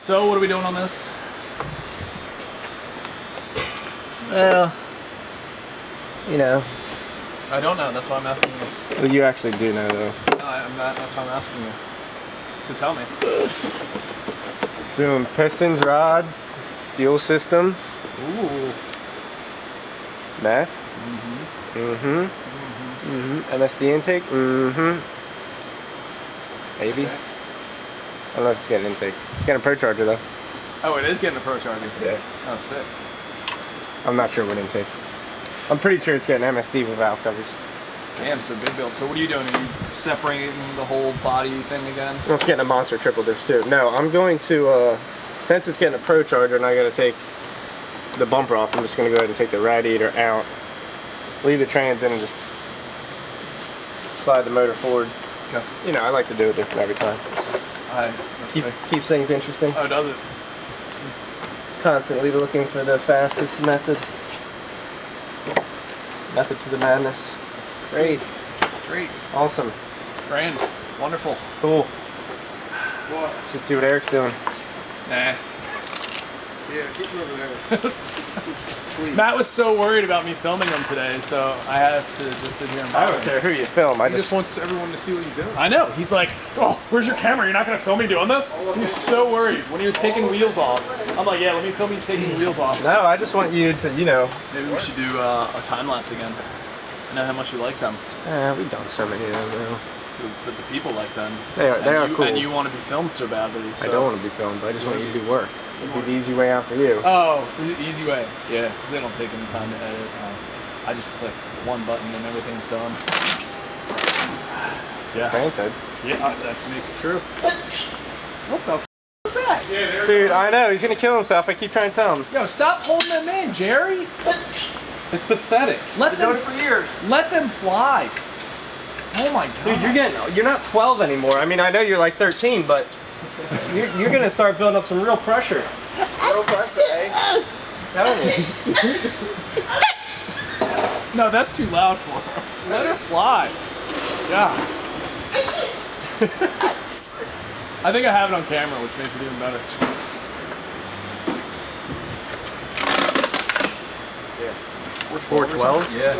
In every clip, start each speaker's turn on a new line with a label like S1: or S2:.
S1: So, what are we doing on this?
S2: Well, you know.
S1: I don't know. That's why I'm asking you.
S2: Well, you actually do know, though.
S1: No, I'm not. That's why I'm asking you. So tell me.
S2: Doing pistons, rods, fuel system.
S1: Ooh.
S2: Meth. MSD intake. Maybe. I don't know if it's getting intake. It's getting a pro charger though.
S1: Oh, it is getting a pro charger.
S2: Yeah.
S1: Oh, sick.
S2: I'm not sure what intake. I'm pretty sure it's getting MSD with valve covers.
S1: Damn, so big build. So what are you doing? Are you separating the whole body thing again?
S2: Well, it's getting a monster triple disc too. No, I'm going to, since it's getting a pro charger and I gotta take the bumper off, I'm just gonna go ahead and take the radiator out, leave the trans in and just slide the motor forward.
S1: Okay.
S2: You know, I like to do it different every time. Keeps things interesting.
S1: Oh, does it?
S2: Constantly looking for the fastest method. Method to the madness. Great.
S1: Great.
S2: Awesome.
S1: Grand. Wonderful.
S2: Cool.
S3: What?
S2: Should see what Eric's doing.
S1: Nah.
S3: Yeah, keep him over there.
S1: Matt was so worried about me filming him today, so I have to just sit here and
S2: I don't care who you film.
S3: He just wants everyone to see what he's doing.
S1: I know. He's like, oh, where's your camera? You're not going to film me doing this? He was so worried when he was taking wheels off. I'm like, yeah, let me film you taking wheels off.
S2: No, I just want you to, you know.
S1: Maybe we should do a time lapse again. I know how much you like them.
S2: We've done so many of them now.
S1: But the people like them.
S2: They are cool.
S1: And you want to be filmed so badly. So.
S2: I don't want to be filmed. I just want you to do work. It'd be the easy way out for you.
S1: Oh, easy way. Yeah, because they don't take any time to edit. I just click one button and everything's done. Yeah.
S2: Fan said.
S1: Yeah, that makes it true. What the f is that?
S3: Yeah,
S2: dude, I know. He's going to kill himself. I keep trying to tell him.
S1: Yo, stop holding them in, Jerry.
S2: It's pathetic.
S1: Let them
S2: done it for years.
S1: Let them fly. Oh my god.
S2: Dude, you're not 12 anymore. I mean, I know you're like 13, but you're gonna start building up some real pressure. Real pressure, eh? I'm telling you.
S1: No, that's too loud for her. Let her fly. God. I think I have it on camera, which makes it even better.
S2: Yeah.
S1: 412? Yeah.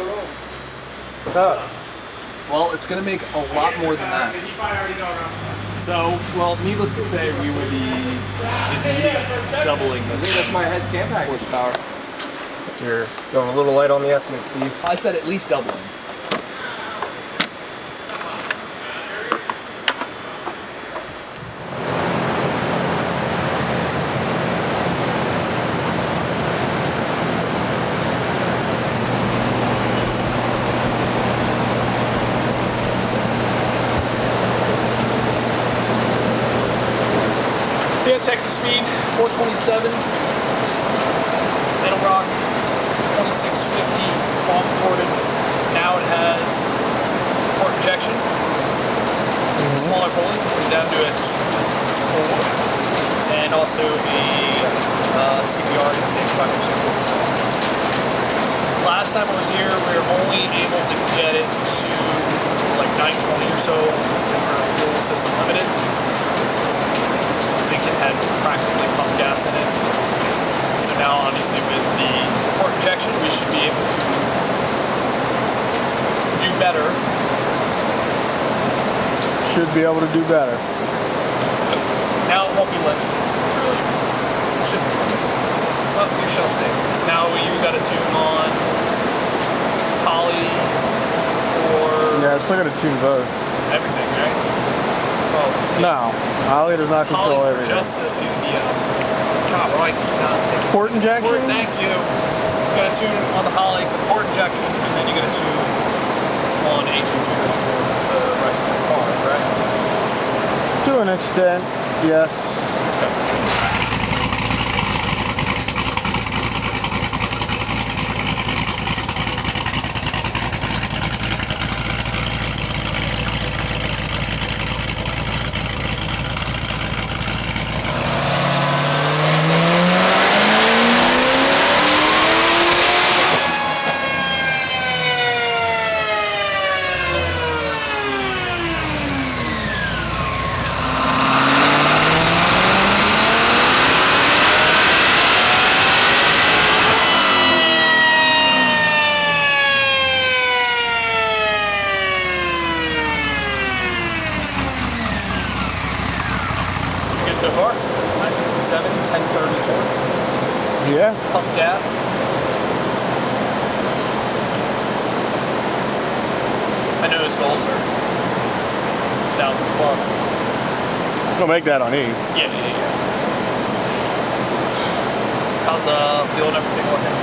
S1: Well, it's going to make a lot more than that. So, well, needless to say, we will be at least doubling this.
S2: That's my head's cam pack horsepower. You're going a little light on the estimate, Steve.
S1: I said at least doubling. So yeah, Texas speed, 427, Little Rock, 2650, palm ported. Now it has port injection, smaller pulley, went down to a 2.4, and also a CPR intake, 5-inch intake. So last time I was here, we were only able to get it to like 920 or so because we're fuel system limited. It had practically pump gas in it. So now obviously with the port injection we should be able to do better.
S2: Should be able to do better.
S1: Now it won't be limited. It's really shouldn't be limited. Well, we shall see. So now you got to tune on poly for
S4: Yeah, I still got to tune both.
S1: everything, right? Well,
S4: No, Ollie does not control
S1: poly for
S4: everything.
S1: just the God, what do I keep not thinking?
S4: Port injection?
S1: Thank you. You got to tune on the Holly for port injection, and then you got to tune on HV tuners for the rest of the car, correct?
S4: To an extent, yes.
S1: Okay.
S4: Yeah.
S1: Pump gas. I know his goals are 1,000 plus.
S4: Don't make that on E.
S1: Yeah. How's fuel and everything looking?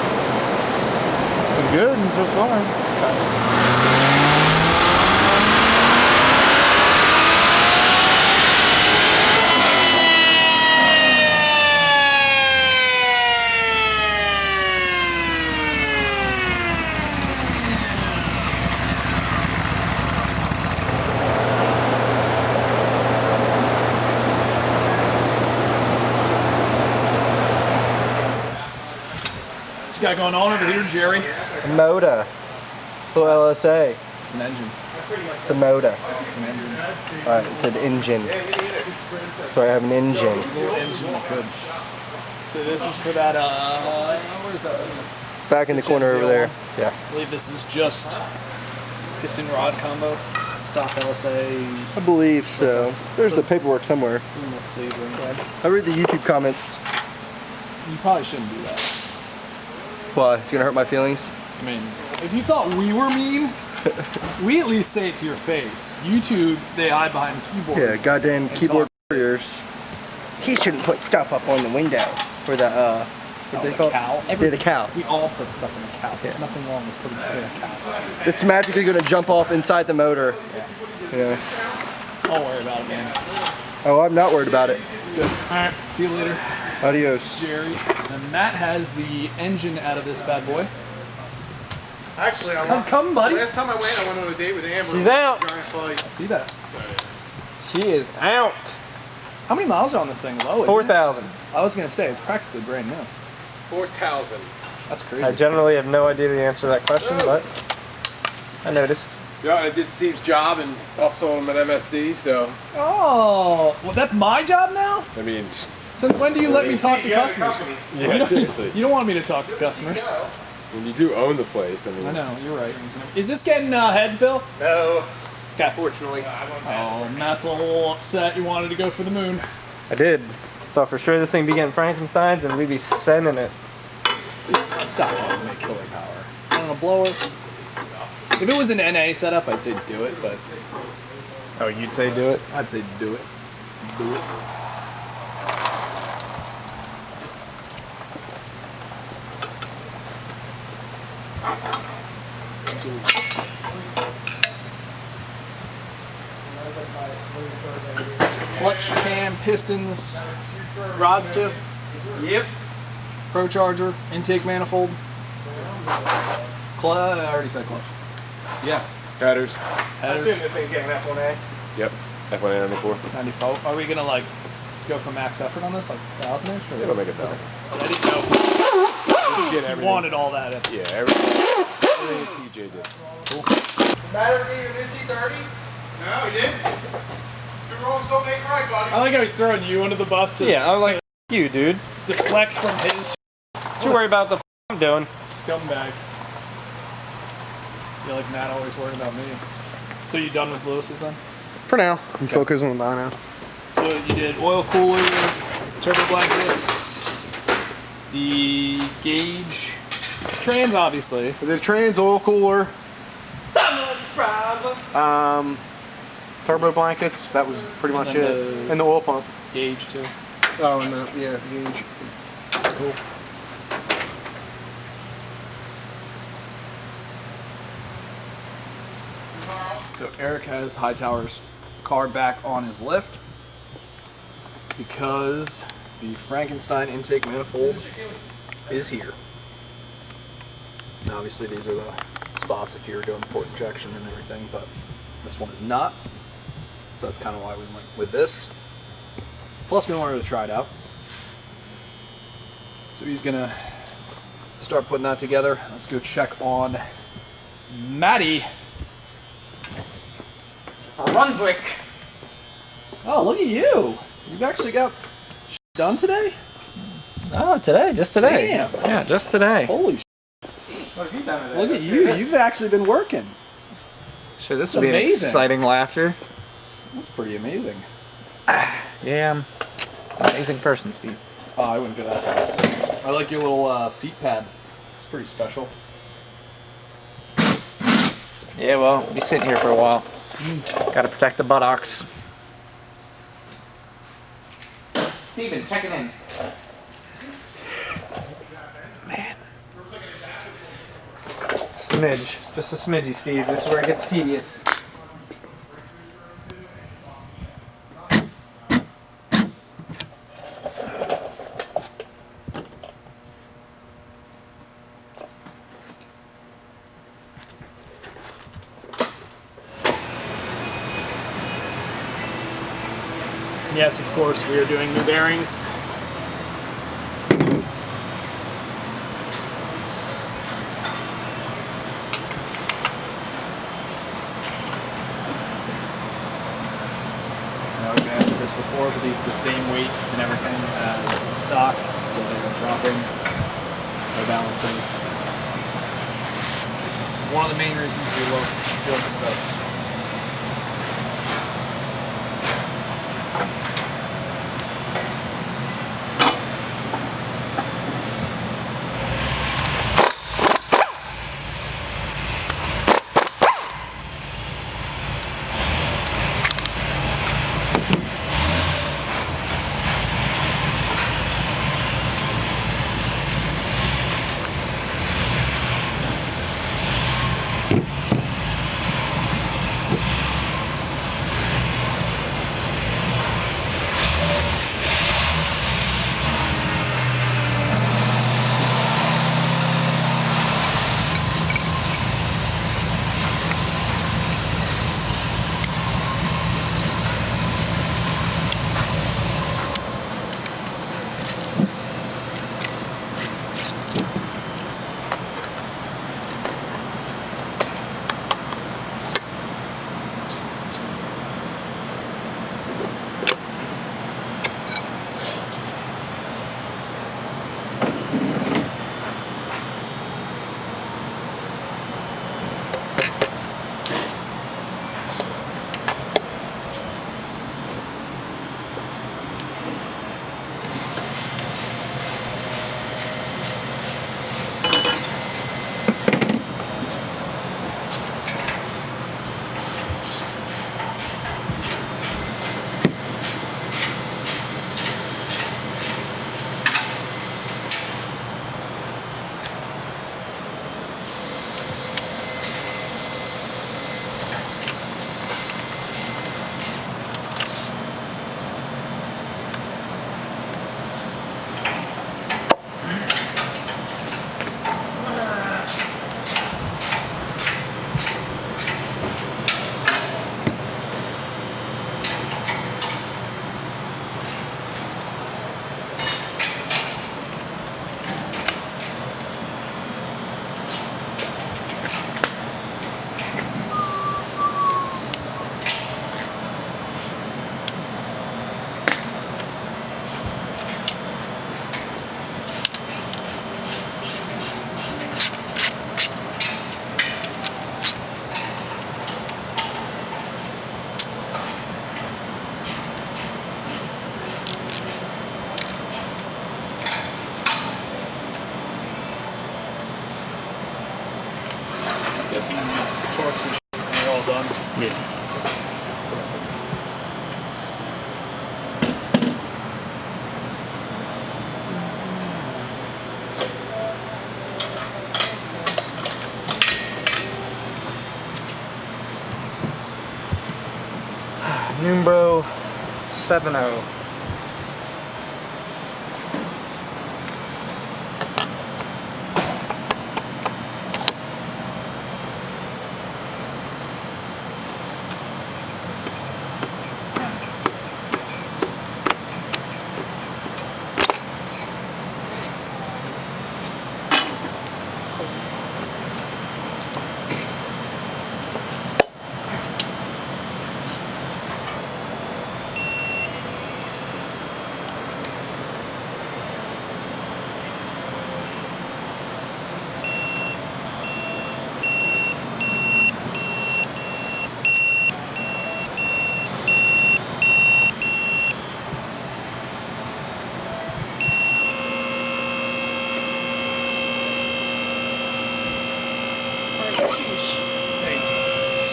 S4: It's good so far.
S1: What's got going on over here, Jerry?
S2: Motor. Little LSA.
S1: It's an engine.
S2: It's a motor.
S1: It's an engine.
S2: Alright, it's an engine. So I have an engine.
S1: A little engine that could. So this is for that, where is that?
S2: Back in the corner over there. Yeah.
S1: I believe this is just piston rod combo, stock LSA.
S2: I believe so. There's the paperwork somewhere.
S1: Doesn't look saved or anything.
S2: I read the YouTube comments.
S1: You probably shouldn't do that.
S2: Why? It's gonna hurt my feelings?
S1: I mean, if you thought we were mean, we at least say it to your face. YouTube, they hide behind the keyboard.
S2: Yeah, goddamn
S1: and
S2: keyboard
S1: talk.
S2: warriors. He shouldn't put stuff up on the window. Or the, what
S1: Oh,
S2: they
S1: the
S2: call it?
S1: cow?
S2: Yeah, the cow.
S1: We all put stuff in the cow. There's
S2: Yeah.
S1: nothing wrong with putting stuff in the cow.
S2: It's magically gonna jump off inside the motor.
S1: Yeah.
S2: Yeah.
S1: Don't worry about it, man.
S2: Oh, I'm not worried about it.
S1: Good. Alright, see you later,
S2: Adios.
S1: Jerry. And Matt has the engine out of this bad boy.
S3: Actually,
S1: How's it coming, buddy?
S3: Last time I went on a date with Amber.
S2: She's out.
S3: Giant fight.
S1: I see that.
S2: She is out.
S1: How many miles are on this thing? Low, isn't it?
S2: 4,000.
S1: I was gonna say, it's practically brand new.
S3: 4,000.
S1: That's crazy.
S2: I generally have no idea the answer to that question, but I noticed.
S3: Yeah, I did Steve's job and upsold him at MSD, so
S1: Oh, well, that's my job now?
S3: I mean,
S1: Since when do you let me talk to customers?
S3: yeah, seriously.
S1: You don't want me to talk to customers.
S3: When you do own the place, I mean,
S1: I know, you're right. Is this getting heads, Bill?
S2: No.
S1: Okay.
S2: Fortunately.
S1: Oh, Matt's a little upset. You wanted to go for the moon.
S2: I did. Thought for sure this thing be getting Frankenstein's and we'd be sending it.
S1: These stock odds make killer power. On a blower. If it was an NA setup, I'd say do it, but
S2: Oh, you'd say do it?
S1: I'd say do it. Do it. Clutch, cam, pistons, rods too.
S2: Yep.
S1: Pro charger, intake manifold. I already said clutch. Yeah.
S3: headers.
S1: Headers.
S2: this thing's getting F1A.
S3: Yep. F1A 94.
S1: 94. Are we gonna like go for max effort on this, like 1,000-ish?
S3: It'll make it better.
S1: I didn't know if
S3: Get
S1: you
S3: everything.
S1: wanted all that. In.
S3: Yeah, everything TJ did.
S1: Cool.
S2: Battery your new T30?
S3: No, he didn't. Two wrongs don't make right, buddy.
S1: I like how he's throwing you under the bus to,
S2: Yeah, I'm
S1: to
S2: like, you, dude.
S1: deflect from his
S2: Don't you worry about the I'm doing.
S1: scumbag. I feel like Matt always worried about me. So you done with Lewis's then?
S4: For now. I'm focusing on the buy now.
S1: So you did oil cooler, turbo blankets, the gauge, trans obviously.
S4: I did trans, oil cooler, turbo blankets. That was pretty
S1: And
S4: much
S1: then
S4: it.
S1: the-
S4: And the oil pump.
S1: Gauge too.
S4: Oh, and the, yeah, gauge.
S1: Cool. So Eric has Hightower's car back on his lift because the Frankenstein intake manifold is here. And obviously these are the spots if you're doing port injection and everything, but this one is not. So that's kind of why we went with this. Plus we wanted to try it out. So he's gonna start putting that together. Let's go check on Maddie.
S2: Brunswick.
S1: Oh, look at you! You've actually got done today?
S2: Oh, today, just today.
S1: Damn.
S2: Yeah, just today.
S1: Holy
S2: What have you done today?
S1: look at you! You've actually been working.
S2: Sure, this
S1: That's
S2: will be
S1: amazing.
S2: exciting laughter.
S1: That's pretty amazing.
S2: Yeah, I'm an amazing person, Steve.
S1: Oh, I wouldn't go that far. I like your little seat pad. It's pretty special.
S2: Yeah, well, be sitting here for a while. Gotta protect the buttocks. Steven, checking in. Man. Smidge. Just a smidgy, Steve. This is where it gets tedious.
S1: Yes, of course, we are doing new bearings. Now, we've answered this before, but these are the same weight and everything as the stock, so they're dropping, they're balancing. Which is one of the main reasons we love doing this setup. Guessing torques and shit are all done.
S2: Yeah.
S1: That's what I figured.
S2: Numero 70.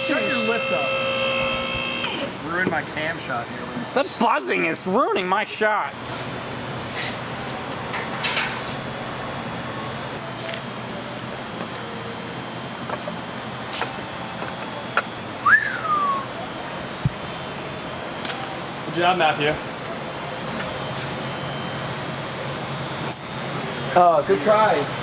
S1: shut your lift up. Ruined my cam shot here.
S5: The buzzing is ruining my shot.
S1: Good job, Matthew.
S4: Good try.